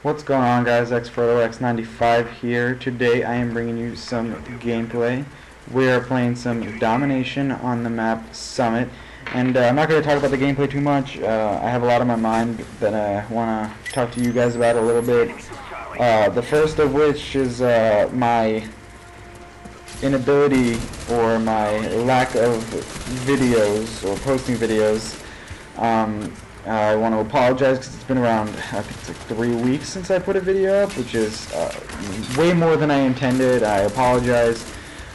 What's going on, guys? X95 here. Today I am bringing you some gameplay. We are playing some Domination on the map Summit, and I'm not going to talk about the gameplay too much. I have a lot on my mind that I want to talk to you guys about a little bit. The first of which is my inability or my lack of videos or posting videos. I want to apologize because it's been around, I think it's like 3 weeks since I put a video up, which is way more than I intended. I apologize.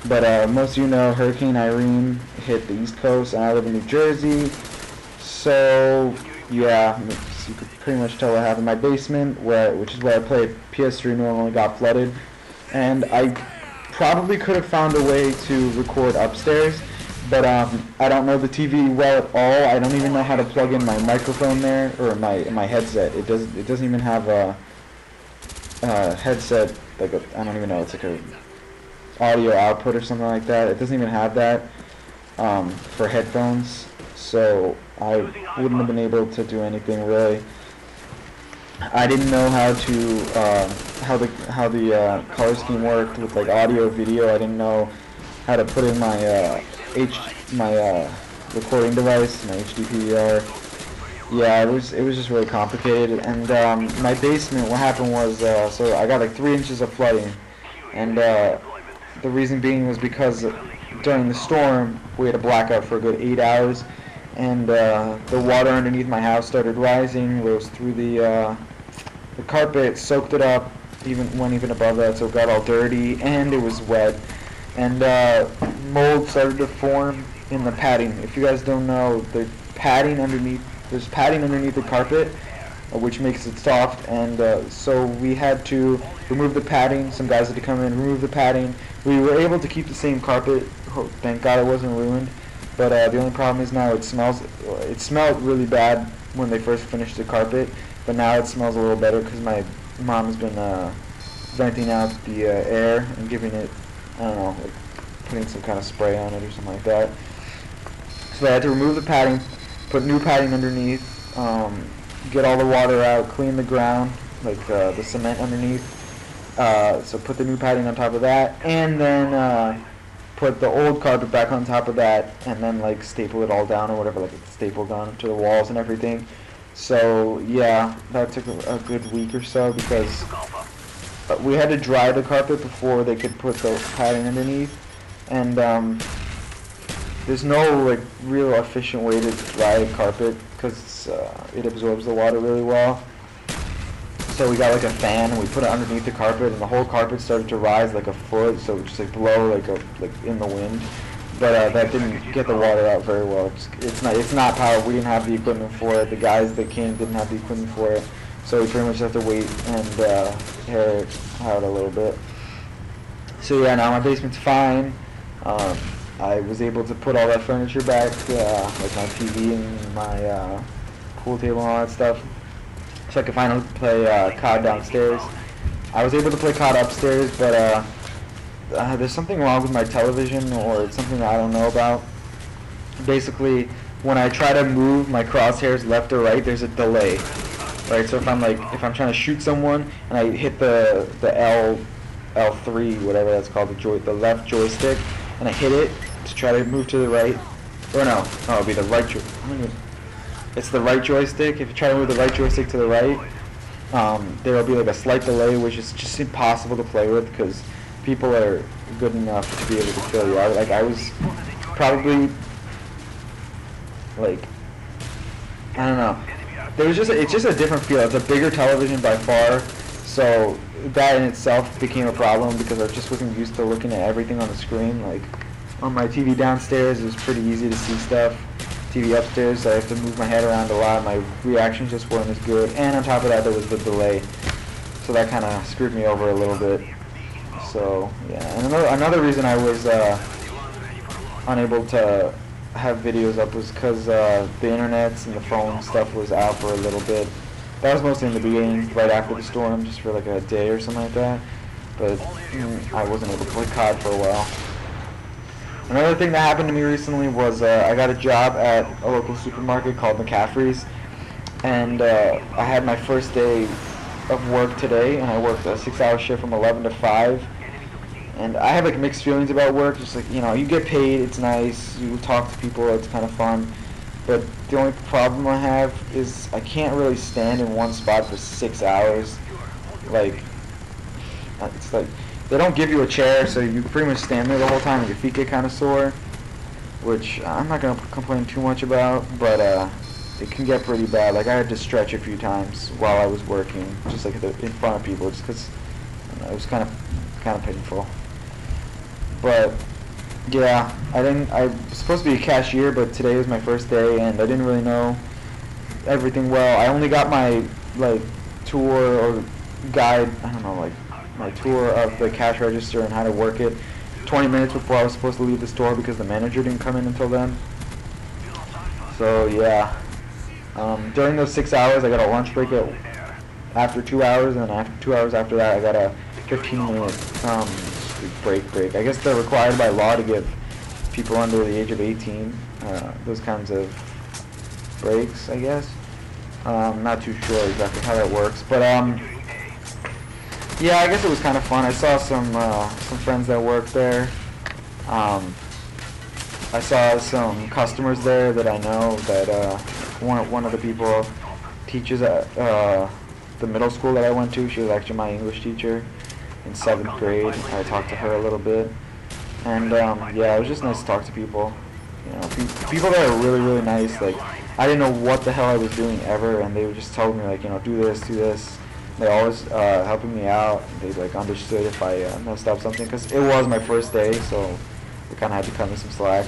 But most of you know Hurricane Irene hit the East Coast, and I live in New Jersey. So, yeah, you could pretty much tell what happened. My basement, which is where I play PS3, normally got flooded. And I probably could have found a way to record upstairs. But I don't know the TV well at all. I don't even know how to plug in my microphone there, or my headset. It doesn't even have a headset, like I don't even know, it's like a audio output or something like that. It doesn't even have that for headphones, so I wouldn't have been able to do anything really. I didn't know how to how the color scheme worked with like audio, video. I didn't know how to put in my recording device, my HD PVR. Yeah, it was just really complicated. And my basement, what happened was, so I got like 3 inches of flooding, and the reason being was because during the storm we had a blackout for a good 8 hours, and the water underneath my house started rising, rose through the carpet, soaked it up, went even above that, so it got all dirty, and it was wet. And mold started to form in the padding. If you guys don't know, there's padding underneath the carpet, which makes it soft, and so we had to remove the padding. Some guys had to come in, remove the padding. We were able to keep the same carpet. Thank God it wasn't ruined. But the only problem is now it smelled really bad when they first finished the carpet, but now it smells a little better because my mom has been venting out the air and giving it, I don't know, like putting some kind of spray on it or something like that. So I had to remove the padding, put new padding underneath, get all the water out, clean the ground, like the cement underneath. So put the new padding on top of that, and then put the old carpet back on top of that, and then like staple it all down or whatever, like a staple gun to the walls and everything. So yeah, that took a good week or so because we had to dry the carpet before they could put the padding underneath, and there's no like real efficient way to dry a carpet because it absorbs the water really well. So we got like a fan and we put it underneath the carpet, and the whole carpet started to rise like a foot, so it would just like blow like in the wind. But that didn't get the water out very well. It's not powered. We didn't have the equipment for it. The guys that came didn't have the equipment for it. So we pretty much have to wait and air it out a little bit. So yeah, now my basement's fine. I was able to put all that furniture back, like my TV and my pool table and all that stuff, so I could finally play CoD downstairs. I was able to play CoD upstairs, but there's something wrong with my television, or it's something that I don't know about. Basically, when I try to move my crosshairs left or right, there's a delay. Right, so if I'm trying to shoot someone and I hit the L3, whatever that's called, the left joystick, and I hit it to try to move to the right, or no, it'll be the right it's the right joystick. If you try to move the right joystick to the right, there will be like a slight delay, which is just impossible to play with because people are good enough to be able to kill you. I was probably like, I don't know. It's just a different feel. It's a bigger television by far, so that in itself became a problem because I just wasn't used to looking at everything on the screen. Like on my TV downstairs, it was pretty easy to see stuff. TV upstairs, I have to move my head around a lot. My reactions just weren't as good, and on top of that, there was the delay, so that kind of screwed me over a little bit. So yeah, and another reason I was unable to have videos up was because the internets and the phone stuff was out for a little bit. That was mostly in the beginning, right after the storm, just for like a day or something like that. But I wasn't able to play COD for a while. Another thing that happened to me recently was I got a job at a local supermarket called McCaffrey's, and I had my first day of work today, and I worked a 6-hour shift from 11 to 5. And I have like mixed feelings about work. Just like, you know, you get paid, it's nice. You talk to people, it's kind of fun. But the only problem I have is I can't really stand in one spot for 6 hours. Like, it's like they don't give you a chair, so you pretty much stand there the whole time, and your feet get kind of sore. Which I'm not gonna complain too much about, but it can get pretty bad. Like I had to stretch a few times while I was working, just like in front of people, just because it was kind of painful. But yeah, I was supposed to be a cashier, but today was my first day, and I didn't really know everything well. I only got my like tour or guide, I don't know, like my tour of the cash register and how to work it 20 minutes before I was supposed to leave the store because the manager didn't come in until then. So yeah, during those 6 hours I got a lunch break after 2 hours, and then after 2 hours after that I got a 15-minute break. I guess they're required by law to give people under the age of 18 those kinds of breaks, I guess. I'm not too sure exactly how that works, but yeah, I guess it was kind of fun. I saw some friends that work there. I saw some customers there that I know. That one of the people teaches at the middle school that I went to. She was actually my English teacher in 7th grade. I talked to her a little bit, and yeah, it was just nice to talk to people. You know, people there are really nice. Like, I didn't know what the hell I was doing ever, and they would just tell me, like, you know, do this. They always helping me out. They like understood if I messed up something, because it was my first day, so they kind of had to cut me some slack.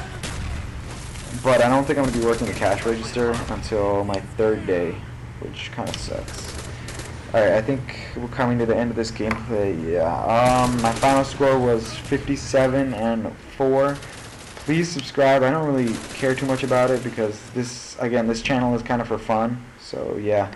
But I don't think I'm going to be working the cash register until my 3rd day, which kind of sucks. Alright, I think we're coming to the end of this gameplay. Yeah. My final score was 57-4. Please subscribe. I don't really care too much about it because this channel is kind of for fun. So yeah.